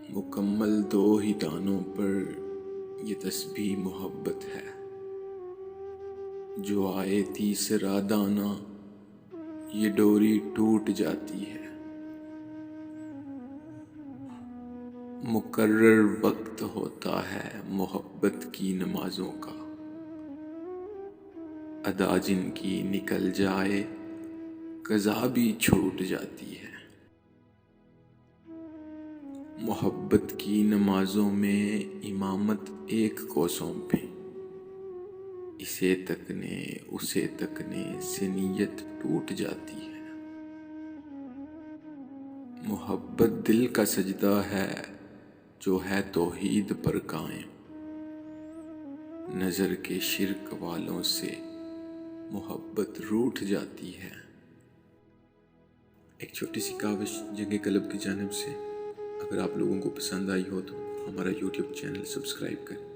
مکمل 2 ہی دانوں پر یہ تسبیح محبت ہے، جو آئے تیسرا دانہ یہ ڈوری ٹوٹ جاتی ہے۔ مقرر وقت ہوتا ہے محبت کی نمازوں کا، ادا جن کی نکل جائے قضا بھی چھوٹ جاتی ہے۔ محبت کی نمازوں میں امامت ایک کو سونپیں، اسے تکنے اسے تکنے سے نیت ٹوٹ جاتی ہے۔ محبت دل کا سجدہ ہے جو ہے توحید پر قائم، نظر کے شرک والوں سے محبت روٹھ جاتی ہے۔ ایک چھوٹی سی کاوش جنگ قلب کی جانب سے، اگر آپ لوگوں کو پسند آئی ہو تو ہمارا یوٹیوب چینل سبسکرائب کریں۔